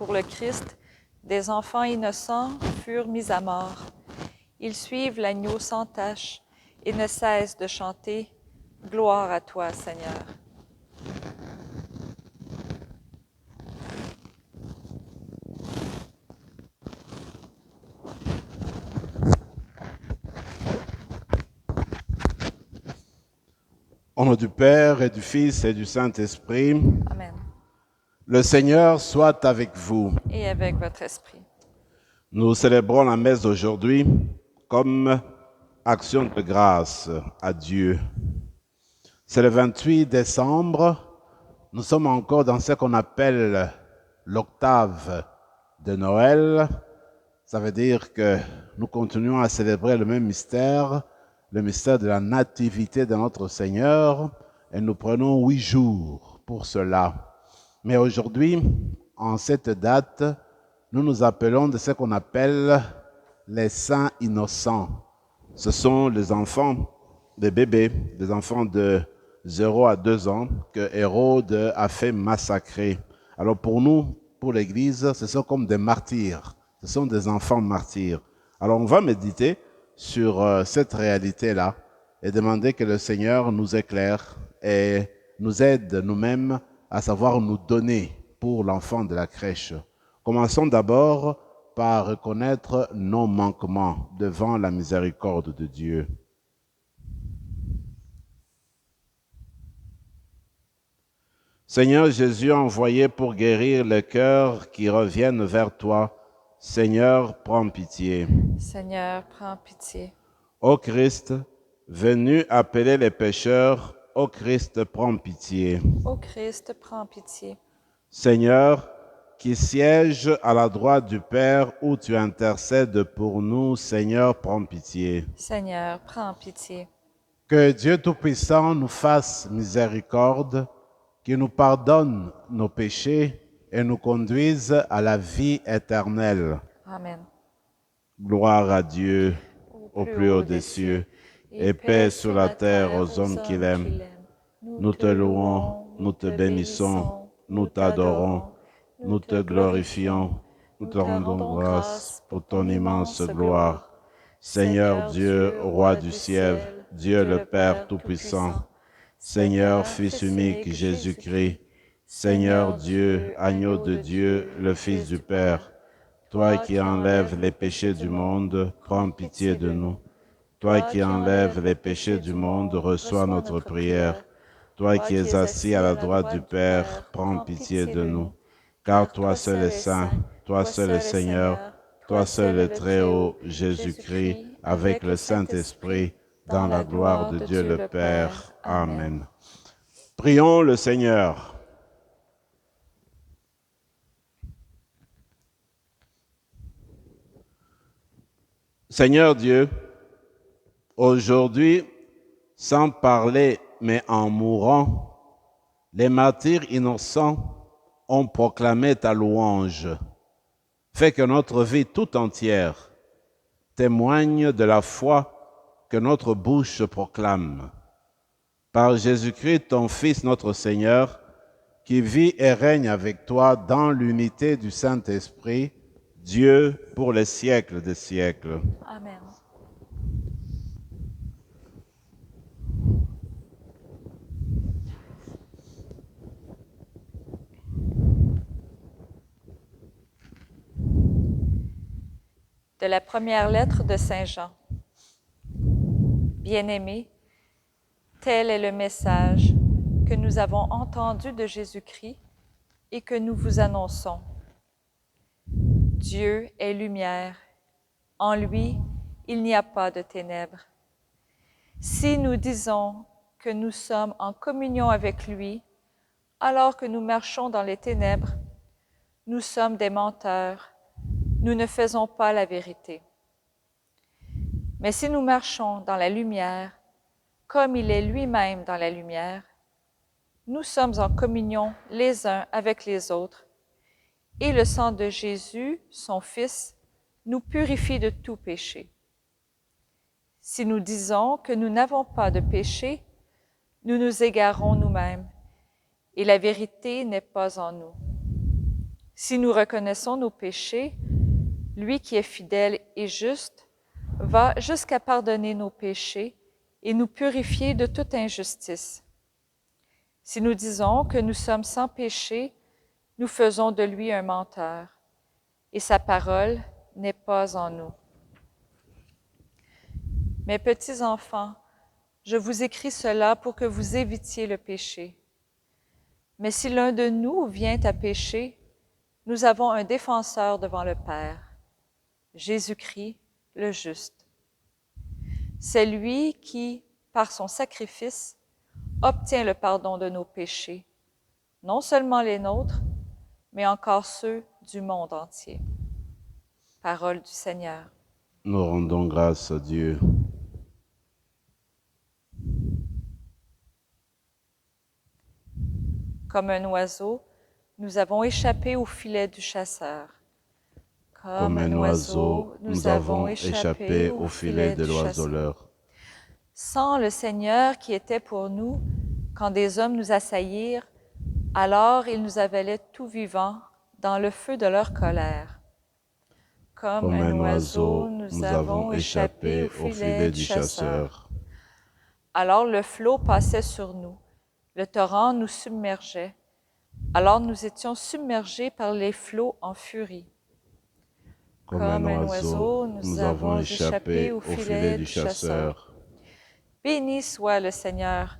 pour le Christ, des enfants innocents furent mis à mort. Ils suivent l'agneau sans tache et ne cessent de chanter « Gloire à toi, Seigneur ». Au nom du Père et du Fils et du Saint-Esprit, Amen. le Seigneur soit avec vous. Et avec votre esprit. Nous célébrons la messe d'aujourd'hui comme action de grâce à Dieu. C'est le 28 décembre. Nous sommes encore dans ce qu'on appelle l'octave de Noël. Ça veut dire que nous continuons à célébrer le même mystère, le mystère de la nativité de notre Seigneur, et nous prenons 8 jours pour cela. Mais aujourd'hui, en cette date, nous nous appelons de ce qu'on appelle les saints innocents. Ce sont les enfants, des bébés, des enfants de 0 à 2 ans que Hérode a fait massacrer. Alors pour nous, pour l'Église, ce sont comme des martyrs. Ce sont des enfants martyrs. Alors on va méditer sur cette réalité-là et demander que le Seigneur nous éclaire et nous aide nous-mêmes à savoir nous donner pour l'enfant de la crèche. Commençons d'abord par reconnaître nos manquements devant la miséricorde de Dieu. Seigneur Jésus, envoyé pour guérir les cœurs qui reviennent vers toi, Seigneur, prends pitié. Seigneur, prends pitié. Ô Christ, venu appeler les pécheurs, ô Christ, prends pitié. Ô Christ, prends pitié. Seigneur, qui siège à la droite du Père où tu intercèdes pour nous, Seigneur, prends pitié. Seigneur, prends pitié. Que Dieu Tout-Puissant nous fasse miséricorde, qu'il nous pardonne nos péchés et nous conduise à la vie éternelle. Amen. Gloire à Dieu au plus haut des cieux et paix sur la terre aux hommes qu'il aime. Nous te louons, nous te bénissons, nous t'adorons, nous te glorifions, nous te rendons grâce pour ton immense gloire. Seigneur Dieu, roi du ciel, Dieu le Père Tout-Puissant, Seigneur Fils unique Jésus-Christ, Seigneur Dieu, agneau de Dieu, le Fils du Père, toi qui enlèves les péchés du monde, prends pitié de nous. Toi qui enlèves les péchés du monde, reçois notre prière. Toi qui es assis à la droite du Père, prends pitié de nous. Car toi seul est saint, toi seul est Seigneur, toi seul est Très-Haut, Jésus-Christ, avec le Saint-Esprit, dans la gloire de Dieu le Père. Amen. Prions le Seigneur. Seigneur Dieu, aujourd'hui, sans parler mais en mourant, les martyrs innocents ont proclamé ta louange. Fais que notre vie tout entière témoigne de la foi que notre bouche proclame. Par Jésus-Christ, ton Fils, notre Seigneur, qui vit et règne avec toi dans l'unité du Saint-Esprit, Dieu pour les siècles des siècles. Amen. De la première lettre de Saint Jean. Bien-aimés, tel est le message que nous avons entendu de Jésus-Christ et que nous vous annonçons. Dieu est lumière. En lui, il n'y a pas de ténèbres. Si nous disons que nous sommes en communion avec lui, alors que nous marchons dans les ténèbres, nous sommes des menteurs. Nous ne faisons pas la vérité. Mais si nous marchons dans la lumière, comme il est lui-même dans la lumière, nous sommes en communion les uns avec les autres, et le sang de Jésus, son Fils, nous purifie de tout péché. Si nous disons que nous n'avons pas de péché, nous nous égarons nous-mêmes, et la vérité n'est pas en nous. Si nous reconnaissons nos péchés, lui qui est fidèle et juste va jusqu'à pardonner nos péchés et nous purifier de toute injustice. Si nous disons que nous sommes sans péché, nous faisons de lui un menteur, et sa parole n'est pas en nous. Mes petits enfants, je vous écris cela pour que vous évitiez le péché. Mais si l'un de nous vient à pécher, nous avons un défenseur devant le Père, Jésus-Christ le juste. C'est lui qui, par son sacrifice, obtient le pardon de nos péchés, non seulement les nôtres, mais encore ceux du monde entier. Parole du Seigneur. Nous rendons grâce à Dieu. Comme un oiseau, nous avons échappé au filet du chasseur. Comme un oiseau, nous avons échappé au filet de l'oiseleur. Sans le Seigneur qui était pour nous, quand des hommes nous assaillirent, alors ils nous avalaient tout vivants dans le feu de leur colère. Comme un oiseau, nous avons échappé au filet du chasseur. Alors le flot passait sur nous, le torrent nous submergeait. Alors nous étions submergés par les flots en furie. Comme un oiseau, nous avons échappé au filet du chasseur. Béni soit le Seigneur.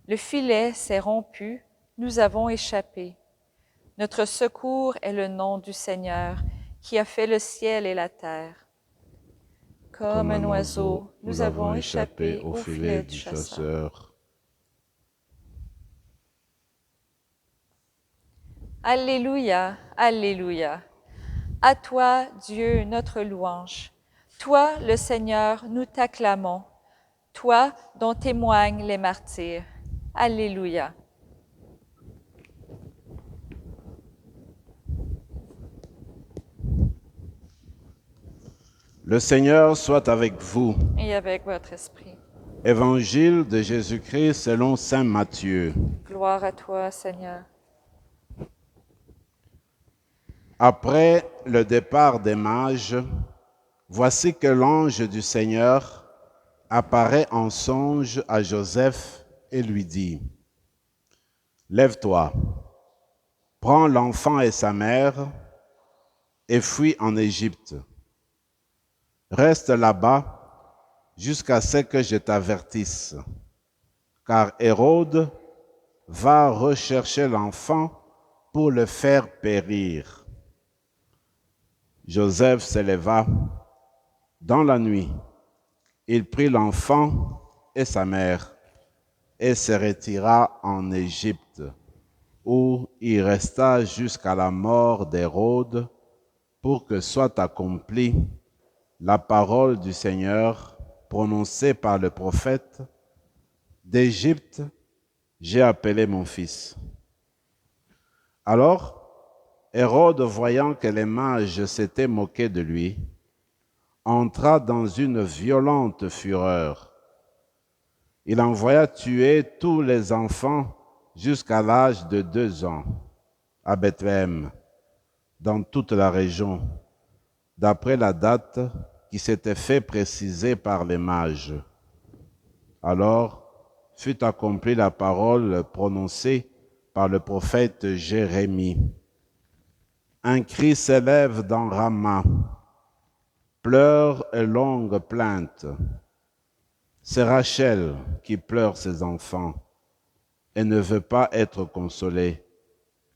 Le filet s'est rompu, nous avons échappé. Notre secours est le nom du Seigneur, qui a fait le ciel et la terre. Comme un oiseau, nous avons échappé au filet du chasseur. Alléluia, Alléluia. À toi, Dieu, notre louange. Toi, le Seigneur, nous t'acclamons. Toi, dont témoignent les martyrs. Alléluia. Le Seigneur soit avec vous. Et avec votre esprit. Évangile de Jésus-Christ selon saint Matthieu. Gloire à toi, Seigneur. Après le départ des mages, voici que l'ange du Seigneur apparaît en songe à Joseph et lui dit : « Lève-toi, prends l'enfant et sa mère et fuis en Égypte. Reste là-bas jusqu'à ce que je t'avertisse, car Hérode va rechercher l'enfant pour le faire périr. » Joseph se leva dans la nuit. Il prit l'enfant et sa mère et se retira en Égypte, où il resta jusqu'à la mort d'Hérode, pour que soit accomplie la parole du Seigneur prononcée par le prophète : « D'Égypte, j'ai appelé mon fils. » Alors, Hérode, voyant que les mages s'étaient moqués de lui, entra dans une violente fureur. Il envoya tuer tous les enfants jusqu'à l'âge de 2 ans à Bethléem, dans toute la région, d'après la date qui s'était fait préciser par les mages. Alors fut accomplie la parole prononcée par le prophète Jérémie. Un cri s'élève dans Rama, pleurs et longues plaintes. C'est Rachel qui pleure ses enfants et ne veut pas être consolée,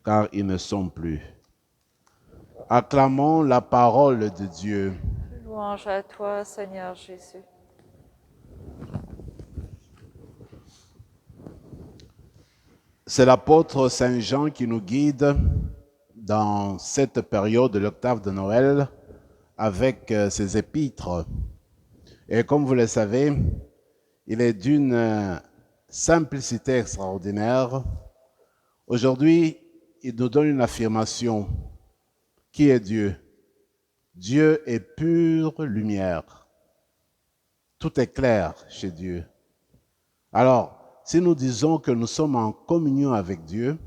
car ils ne sont plus. Acclamons la parole de Dieu. Louange à toi, Seigneur Jésus. C'est l'apôtre Saint Jean qui nous guide dans cette période de l'octave de Noël avec ses épîtres. Et comme vous le savez, il est d'une simplicité extraordinaire. Aujourd'hui, il nous donne une affirmation. Qui est Dieu? Dieu est pure lumière. Tout est clair chez Dieu. Alors, si nous disons que nous sommes en communion avec Dieu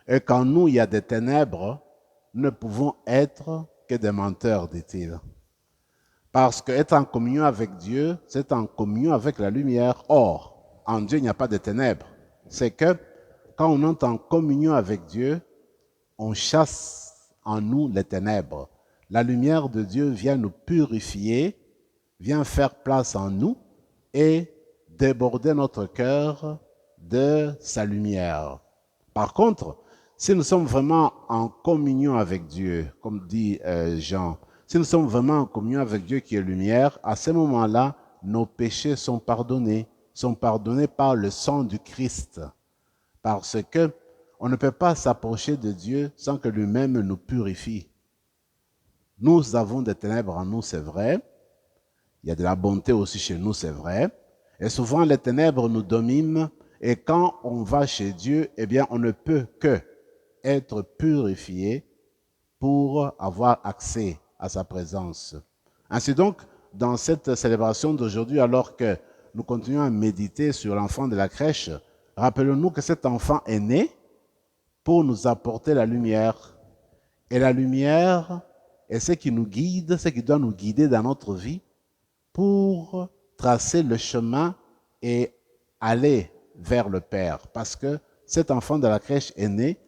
et qu'en nous il y a des ténèbres, nous ne pouvons être que des menteurs, dit-il. Parce qu'être en communion avec Dieu, c'est en communion avec la lumière. Or, en Dieu, il n'y a pas de ténèbres. C'est que quand on entre en communion avec Dieu, on chasse en nous les ténèbres. La lumière de Dieu vient nous purifier, vient faire place en nous et déborder notre cœur de sa lumière. Par contre, si nous sommes vraiment en communion avec Dieu, comme dit Jean, si nous sommes vraiment en communion avec Dieu qui est lumière, à ce moment-là, nos péchés sont pardonnés par le sang du Christ. Parce que on ne peut pas s'approcher de Dieu sans que lui-même nous purifie. Nous avons des ténèbres en nous, c'est vrai. Il y a de la bonté aussi chez nous, c'est vrai. Et souvent, les ténèbres nous dominent. Et quand on va chez Dieu, eh bien, on ne peut que être purifié pour avoir accès à sa présence. Ainsi donc, dans cette célébration d'aujourd'hui, alors que nous continuons à méditer sur l'enfant de la crèche, rappelons-nous que cet enfant est né pour nous apporter la lumière. Et la lumière est ce qui nous guide, ce qui doit nous guider dans notre vie pour tracer le chemin et aller vers le Père. Parce que cet enfant de la crèche est né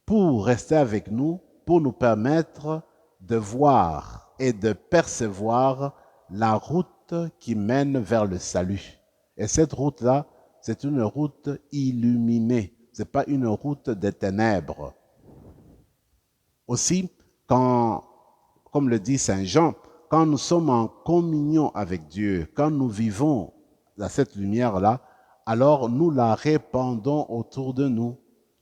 pour rester avec nous, pour nous permettre de voir et de percevoir la route qui mène vers le salut. Et cette route-là, c'est une route illuminée. Ce n'est pas une route des ténèbres. Aussi, comme le dit Saint Jean, quand nous sommes en communion avec Dieu, quand nous vivons dans cette lumière-là, alors nous la répandons autour de nous.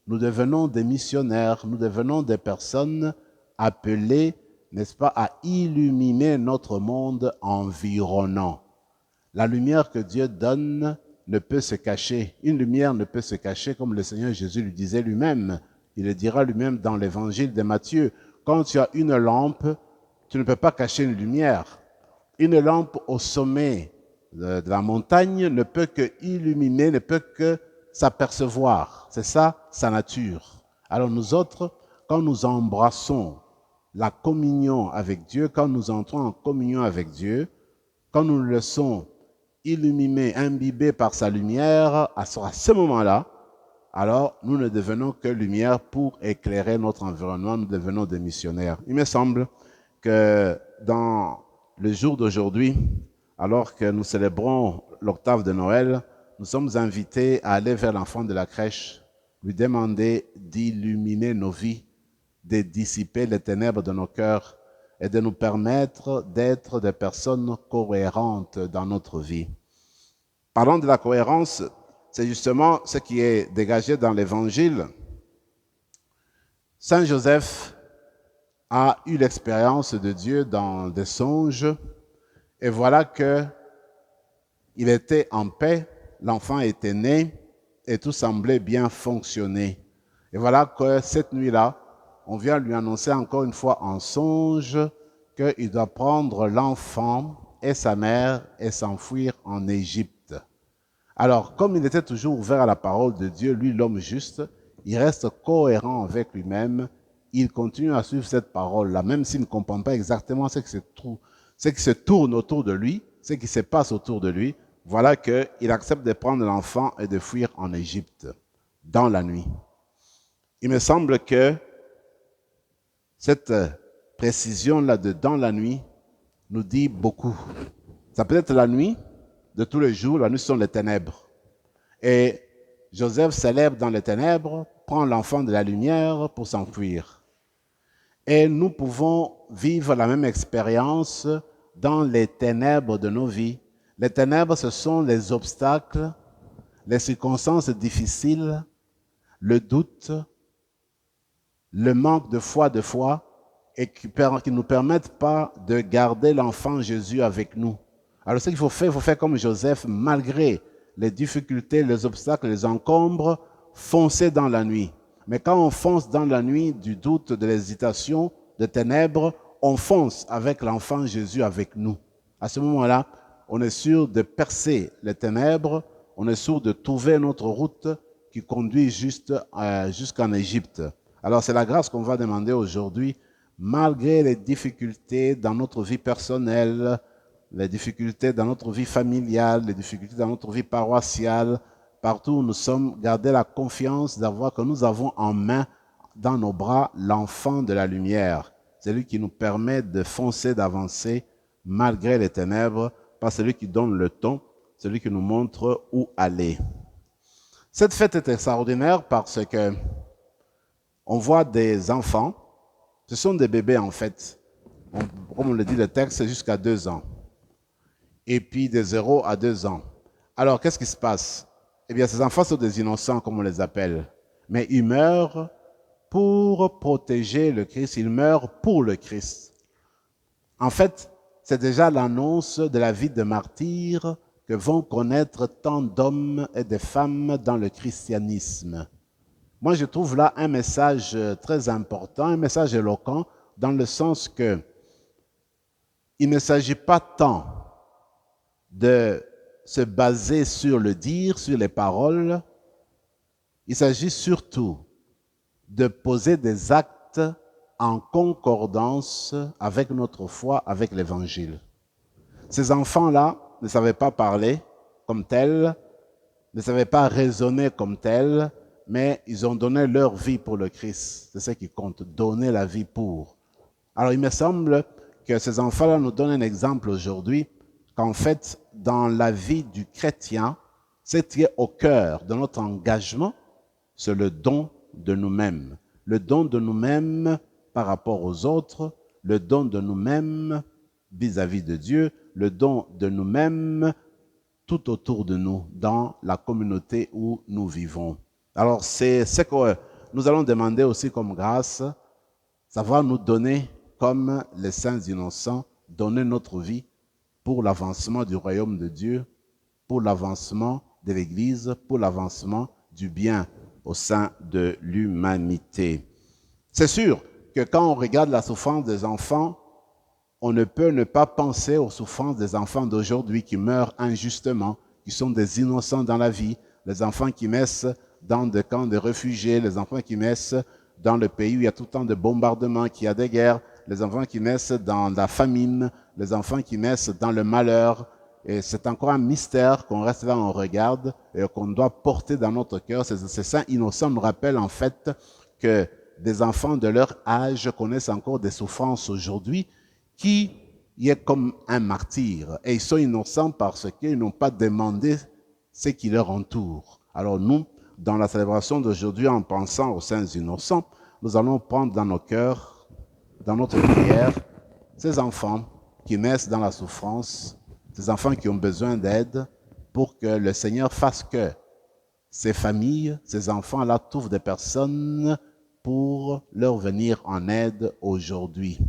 Nous devenons des missionnaires, nous devenons des personnes appelées, n'est-ce pas, à illuminer notre monde environnant. La lumière que Dieu donne ne peut se cacher. Une lumière ne peut se cacher, comme le Seigneur Jésus lui disait lui-même. Il le dira lui-même dans l'évangile de Matthieu. Quand tu as une lampe, tu ne peux pas cacher une lumière. Une lampe au sommet de la montagne ne peut que illuminer, ne peut que s'apercevoir. C'est ça, sa nature. Alors nous autres, quand nous embrassons la communion avec Dieu, quand nous entrons en communion avec Dieu, quand nous le laissons illuminer, imbibé par sa lumière, à ce moment-là, alors nous ne devenons que lumière pour éclairer notre environnement, nous devenons des missionnaires. Il me semble que dans le jour d'aujourd'hui, alors que nous célébrons l'octave de Noël, nous sommes invités à aller vers l'enfant de la crèche, lui demander d'illuminer nos vies, de dissiper les ténèbres de nos cœurs et de nous permettre d'être des personnes cohérentes dans notre vie. Parlant de la cohérence, c'est justement ce qui est dégagé dans l'Évangile. Saint Joseph a eu l'expérience de Dieu dans des songes, et voilà qu'il était en paix, l'enfant était né, et tout semblait bien fonctionner. Et voilà que cette nuit-là, on vient lui annoncer encore une fois en songe qu'il doit prendre l'enfant et sa mère et s'enfuir en Égypte. Alors, comme il était toujours ouvert à la parole de Dieu, lui, l'homme juste, il reste cohérent avec lui-même. Il continue à suivre cette parole-là, même s'il ne comprend pas exactement ce qui se tourne autour de lui, ce qui se passe autour de lui. Voilà qu'il accepte de prendre l'enfant et de fuir en Égypte, dans la nuit. Il me semble que cette précision-là de dans la nuit nous dit beaucoup. Ça peut être la nuit de tous les jours, la nuit sont les ténèbres. Et Joseph célèbre dans les ténèbres, prend l'enfant de la lumière pour s'enfuir. Et nous pouvons vivre la même expérience dans les ténèbres de nos vies. Les ténèbres, ce sont les obstacles, les circonstances difficiles, le doute, le manque de foi et qui ne nous permettent pas de garder l'enfant Jésus avec nous. Alors ce qu'il faut faire comme Joseph, malgré les difficultés, les obstacles, les encombres, foncer dans la nuit. Mais quand on fonce dans la nuit du doute, de l'hésitation, des ténèbres, on fonce avec l'enfant Jésus avec nous. À ce moment-là, on est sûr de percer les ténèbres, on est sûr de trouver notre route qui conduit jusqu'en Égypte. Alors c'est la grâce qu'on va demander aujourd'hui malgré les difficultés dans notre vie personnelle, les difficultés dans notre vie familiale, les difficultés dans notre vie paroissiale, partout où nous sommes, garder la confiance d'avoir que nous avons en main, dans nos bras, l'enfant de la lumière. Celui qui nous permet de foncer, d'avancer, malgré les ténèbres, pas celui qui donne le ton, celui qui nous montre où aller. Cette fête est extraordinaire parce que on voit des enfants, ce sont des bébés en fait, comme on le dit le texte, c'est jusqu'à 2 ans. Et puis de 0 à 2 ans. Alors, qu'est-ce qui se passe? Eh bien, ces enfants sont des innocents, comme on les appelle. Mais ils meurent pour protéger le Christ, ils meurent pour le Christ. En fait, c'est déjà l'annonce de la vie de martyr que vont connaître tant d'hommes et de femmes dans le christianisme. Moi, je trouve là un message très important, un message éloquent, dans le sens que il ne s'agit pas tant de se baser sur le dire, sur les paroles. Il s'agit surtout de poser des actes en concordance avec notre foi, avec l'Évangile. Ces enfants-là ne savaient pas parler comme tels, ne savaient pas raisonner comme tels, mais ils ont donné leur vie pour le Christ. C'est ce qui compte, donner la vie pour. Alors il me semble que ces enfants-là nous donnent un exemple aujourd'hui, qu'en fait, dans la vie du chrétien, ce qui est au cœur de notre engagement, c'est le don de nous-mêmes. Le don de nous-mêmes par rapport aux autres, le don de nous-mêmes vis-à-vis de Dieu, le don de nous-mêmes tout autour de nous, dans la communauté où nous vivons. Alors, c'est ce que nous allons demander aussi comme grâce, savoir nous donner comme les saints innocents, donner notre vie pour l'avancement du royaume de Dieu, pour l'avancement de l'Église, pour l'avancement du bien au sein de l'humanité. C'est sûr que quand on regarde la souffrance des enfants, on ne peut ne pas penser aux souffrances des enfants d'aujourd'hui qui meurent injustement, qui sont des innocents dans la vie, les enfants qui naissent dans des camps de réfugiés, les enfants qui naissent dans le pays où il y a tout le temps de bombardements, qu'il y a des guerres, les enfants qui naissent dans la famine, les enfants qui naissent dans le malheur. Et c'est encore un mystère qu'on reste là, on regarde et qu'on doit porter dans notre cœur. Ces saints innocents nous rappellent en fait que des enfants de leur âge connaissent encore des souffrances aujourd'hui qui y est comme un martyr. Et ils sont innocents parce qu'ils n'ont pas demandé ce qui leur entoure. Alors nous, dans la célébration d'aujourd'hui, en pensant aux saints innocents, nous allons prendre dans nos cœurs, dans notre prière, ces enfants qui naissent dans la souffrance, ces enfants qui ont besoin d'aide, pour que le Seigneur fasse que ces familles, ces enfants-là trouvent des personnes pour leur venir en aide aujourd'hui.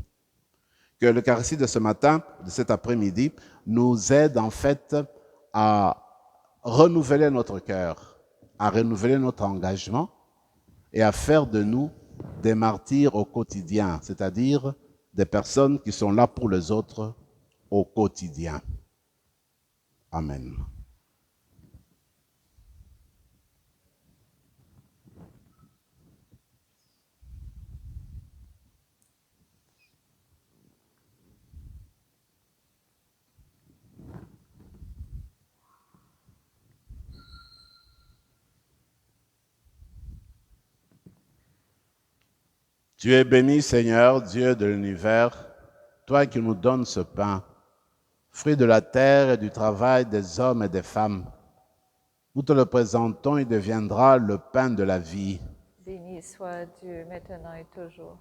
Que l'Eucharistie de ce matin, de cet après-midi, nous aide en fait à renouveler notre cœur, à renouveler notre engagement et à faire de nous des martyrs au quotidien, c'est-à-dire des personnes qui sont là pour les autres au quotidien. Amen. Tu es béni, Seigneur, Dieu de l'univers, toi qui nous donnes ce pain, fruit de la terre et du travail des hommes et des femmes. Nous te le présentons, il deviendra le pain de la vie. Béni soit Dieu maintenant et toujours.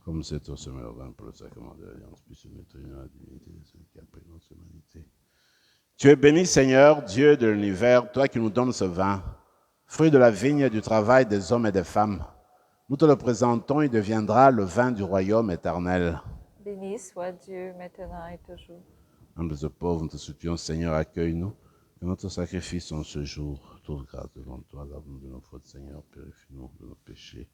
Comme c'est au sommet au vin pour le sacrement de l'Alliance, puisse mettre une la divinité de celui qui a pris notre humanité. Tu es béni, Seigneur, Dieu de l'univers, toi qui nous donnes ce vin, fruit de la vigne et du travail des hommes et des femmes. Nous te le présentons, il deviendra le vin du royaume éternel. Béni soit Dieu maintenant et toujours. Humbles et pauvres, nous te supplions, Seigneur, accueille-nous. Que notre sacrifice en ce jour trouve grâce devant toi, lave-nous de nos fautes, Seigneur, purifie-nous de nos péchés.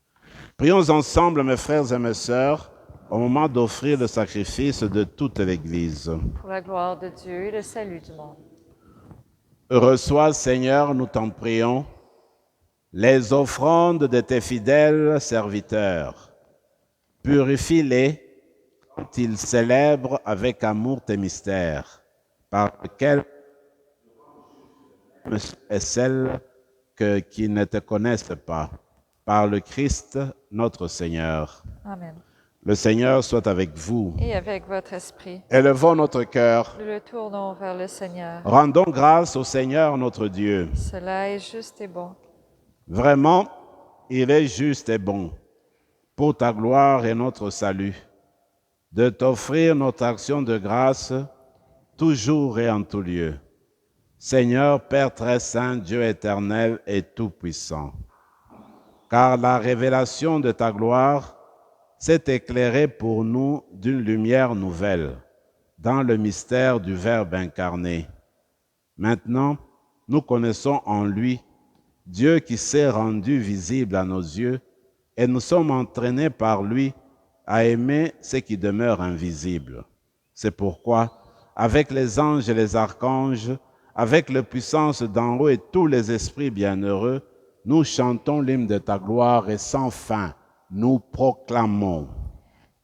Prions ensemble, mes frères et mes sœurs, au moment d'offrir le sacrifice de toute l'Église. pour la gloire de Dieu et le salut du monde. Reçois, Seigneur, nous t'en prions, les offrandes de tes fidèles serviteurs. Purifie-les quand ils célèbrent avec amour tes mystères, par lesquels et celles qui ne te connaissent pas, par le Christ notre Seigneur. Amen. Le Seigneur soit avec vous. Et avec votre esprit, Élevons notre cœur. nous le tournons vers le Seigneur. Rendons grâce au Seigneur notre Dieu. Cela est juste et bon. Vraiment, il est juste et bon, pour ta gloire et notre salut, de t'offrir notre action de grâce, toujours et en tout lieu. Seigneur, Père très saint, Dieu éternel et tout-puissant, car la révélation de ta gloire s'est éclairée pour nous d'une lumière nouvelle, dans le mystère du Verbe incarné. Maintenant, nous connaissons en lui Dieu qui s'est rendu visible à nos yeux, et nous sommes entraînés par lui à aimer ce qui demeure invisible. C'est pourquoi, avec les anges et les archanges, avec la puissance d'en haut et tous les esprits bienheureux, nous chantons l'hymne de ta gloire et sans fin, nous proclamons.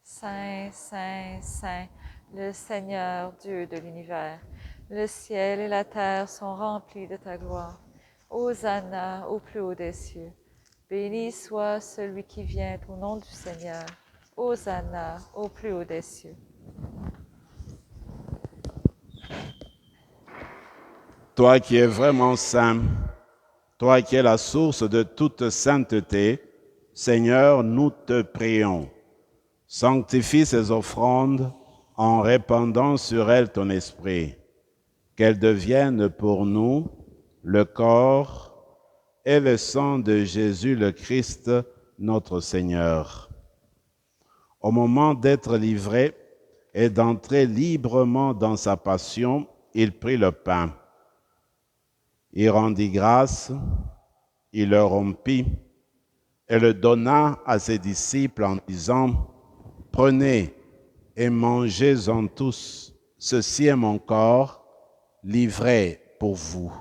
Saint, Saint, Saint, le Seigneur Dieu de l'univers. Le ciel et la terre sont remplis de ta gloire. Hosanna au plus haut des cieux. Béni soit celui qui vient au nom du Seigneur. Hosanna au plus haut des cieux. Toi qui es vraiment saint, toi qui es la source de toute sainteté, Seigneur, nous te prions. Sanctifie ces offrandes en répandant sur elles ton esprit, qu'elles deviennent pour nous le corps et le sang de Jésus le Christ, notre Seigneur. Au moment d'être livré et d'entrer librement dans sa passion, il prit le pain. Il rendit grâce, il le rompit et le donna à ses disciples en disant, « Prenez et mangez-en tous, ceci est mon corps, livré pour vous. »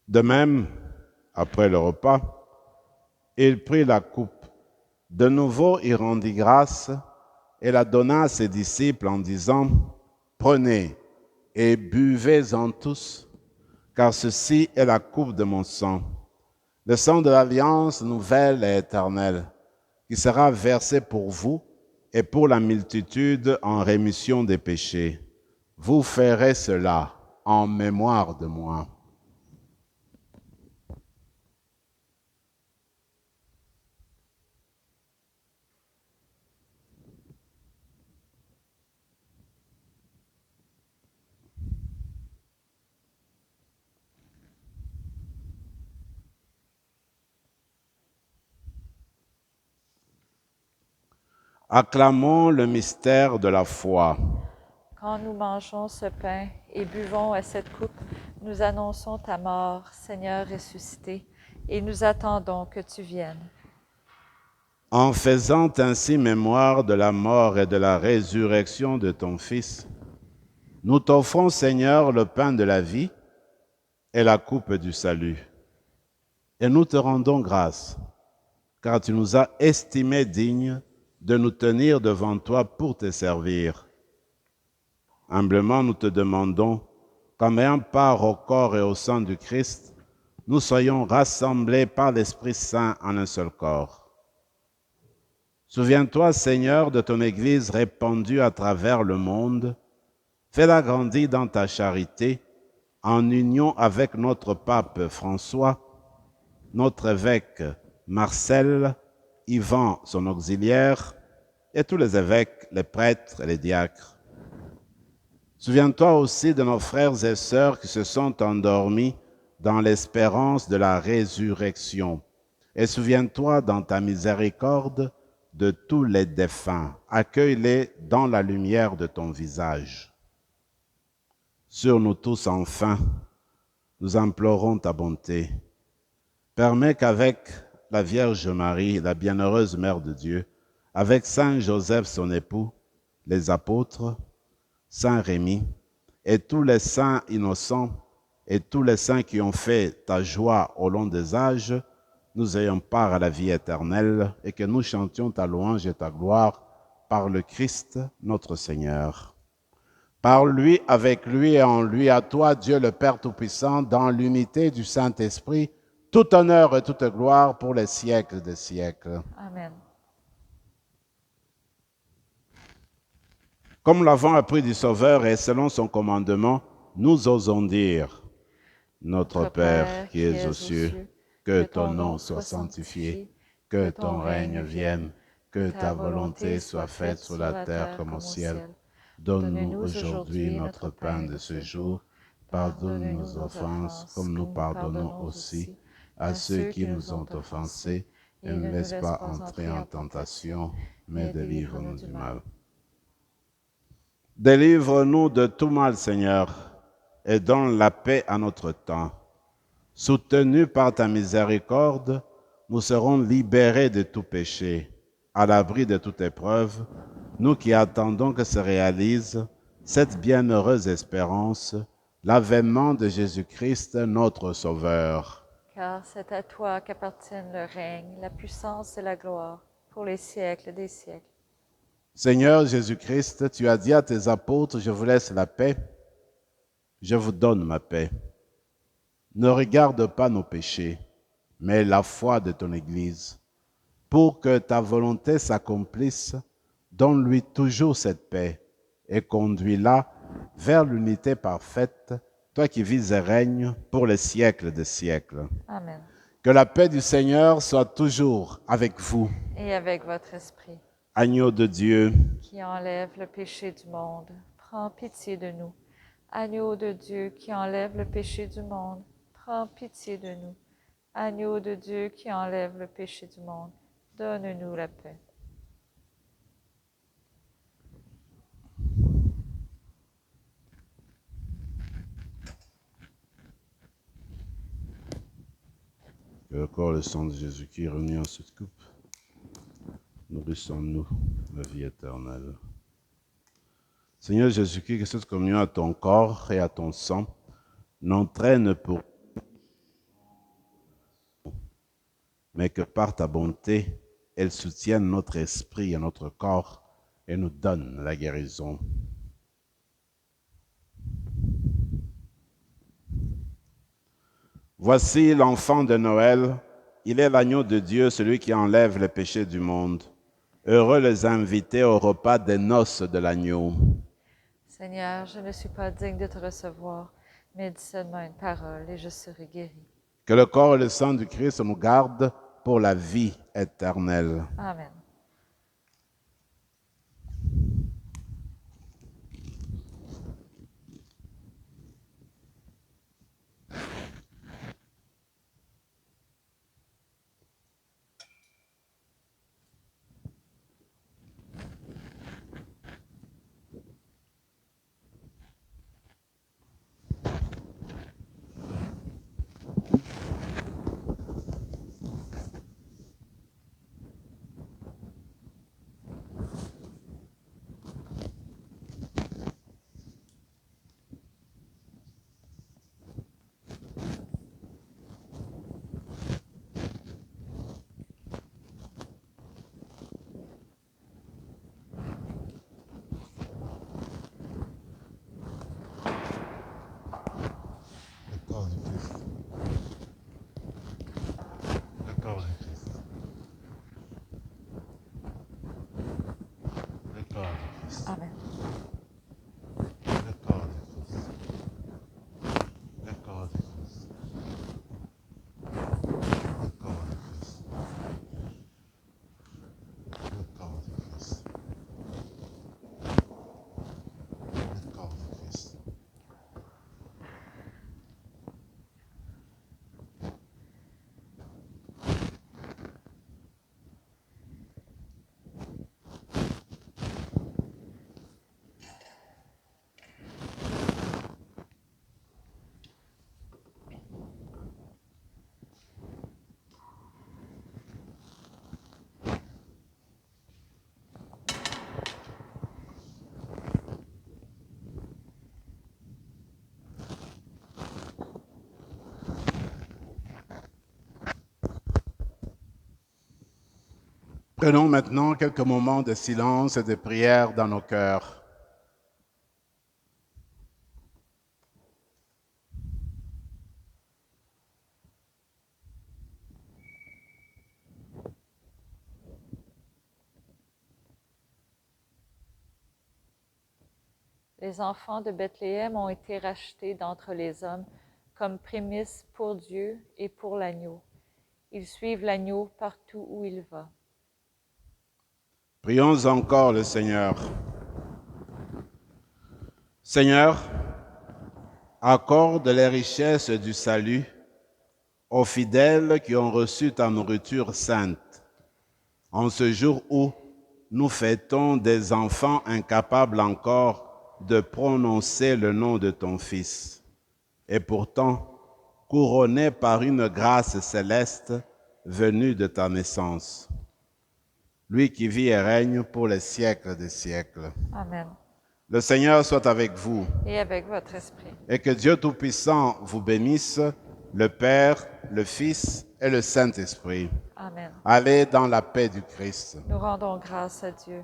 De même, après le repas, il prit la coupe. De nouveau, il rendit grâce et la donna à ses disciples en disant, « Prenez et buvez-en tous, car ceci est la coupe de mon sang, le sang de l'alliance nouvelle et éternelle, qui sera versé pour vous et pour la multitude en rémission des péchés. Vous ferez cela en mémoire de moi. » Acclamons le mystère de la foi. Quand nous mangeons ce pain et buvons à cette coupe, nous annonçons ta mort, Seigneur ressuscité, et nous attendons que tu viennes. En faisant ainsi mémoire de la mort et de la résurrection de ton Fils, nous t'offrons, Seigneur, le pain de la vie et la coupe du salut. Et nous te rendons grâce, car tu nous as estimés dignes de nous tenir devant toi pour te servir. Humblement, nous te demandons, qu'en ayant part au corps et au sang du Christ, nous soyons rassemblés par l'Esprit Saint en un seul corps. Souviens-toi, Seigneur, de ton Église répandue à travers le monde. Fais-la grandir dans ta charité, en union avec notre pape François, notre évêque Marcel, Yvan, son auxiliaire, et tous les évêques, les prêtres et les diacres. Souviens-toi aussi de nos frères et sœurs qui se sont endormis dans l'espérance de la résurrection, et souviens-toi dans ta miséricorde de tous les défunts. Accueille-les dans la lumière de ton visage. Sur nous tous, enfin, nous implorons ta bonté. Permets qu'avec la Vierge Marie, la bienheureuse Mère de Dieu, avec Saint Joseph, son époux, les apôtres, Saint Rémy, et tous les saints innocents, et tous les saints qui ont fait ta joie au long des âges, nous ayons part à la vie éternelle, et que nous chantions ta louange et ta gloire par le Christ, notre Seigneur. Par lui, avec lui et en lui, à toi, Dieu le Père Tout-Puissant, dans l'unité du Saint-Esprit, tout honneur et toute gloire pour les siècles des siècles. Amen. Comme l'avons appris du Sauveur et selon son commandement, nous osons dire, Notre Père qui es aux cieux, que ton nom soit sanctifié, que ton règne vienne, que ta volonté soit faite sur la terre comme au ciel. Donne-nous aujourd'hui notre pain de ce jour. Pardonne nos offenses comme nous pardonnons aussi à ceux qui nous ont offensés. Et ne laisse pas entrer en tentation, mais délivre-nous du mal. Délivre-nous de tout mal, Seigneur, et donne la paix à notre temps. Soutenus par ta miséricorde, nous serons libérés de tout péché, à l'abri de toute épreuve, nous qui attendons que se réalise cette bienheureuse espérance, l'avènement de Jésus-Christ, notre Sauveur. Car c'est à toi qu'appartiennent le règne, la puissance et la gloire, pour les siècles des siècles. Seigneur Jésus-Christ, tu as dit à tes apôtres, je vous laisse la paix, je vous donne ma paix. Ne regarde pas nos péchés, mais la foi de ton Église. Pour que ta volonté s'accomplisse, donne-lui toujours cette paix et conduis-la vers l'unité parfaite, toi qui vis et règnes pour les siècles des siècles. Amen. Que la paix du Seigneur soit toujours avec vous. Et avec votre esprit, Agneau de Dieu, qui enlève le péché du monde, prends pitié de nous. Agneau de Dieu qui enlève le péché du monde, prends pitié de nous. Agneau de Dieu qui enlève le péché du monde, donne-nous la paix. que le corps et le sang de Jésus-Christ réunis en cette coupe, nourrissons-nous la vie éternelle. Seigneur Jésus-Christ, que cette communion à ton corps et à ton sang n'entraîne pour mais que par ta bonté, elle soutienne notre esprit et notre corps et nous donne la guérison. Voici l'enfant de Noël, il est l'agneau de Dieu, celui qui enlève le péché du monde. Heureux les invités au repas des noces de l'agneau. Seigneur, je ne suis pas digne de te recevoir, mais dis seulement une parole et je serai guéri. Que le corps et le sang du Christ nous gardent pour la vie éternelle. Amen. Le corps du Christ. Le corps du Christ. Le corps du Christ. Amen. Le corps du Christ. Le corps du Christ. Le corps du Christ. Le corps du Christ. Le corps du Christ. Prenons maintenant quelques moments de silence et de prière dans nos cœurs. Les enfants de Bethléem ont été rachetés d'entre les hommes comme prémices pour Dieu et pour l'agneau. Ils suivent l'agneau partout où il va. Prions encore le Seigneur. Seigneur, accorde les richesses du salut aux fidèles qui ont reçu ta nourriture sainte, en ce jour où nous fêtons des enfants incapables encore de prononcer le nom de ton Fils, et pourtant couronnés par une grâce céleste venue de ta naissance. Lui qui vit et règne pour les siècles des siècles. Amen. Le Seigneur soit avec vous. Et avec votre esprit. Et que Dieu Tout-Puissant vous bénisse, le Père, le Fils et le Saint-Esprit. Amen. Allez dans la paix du Christ. Nous rendons grâce à Dieu.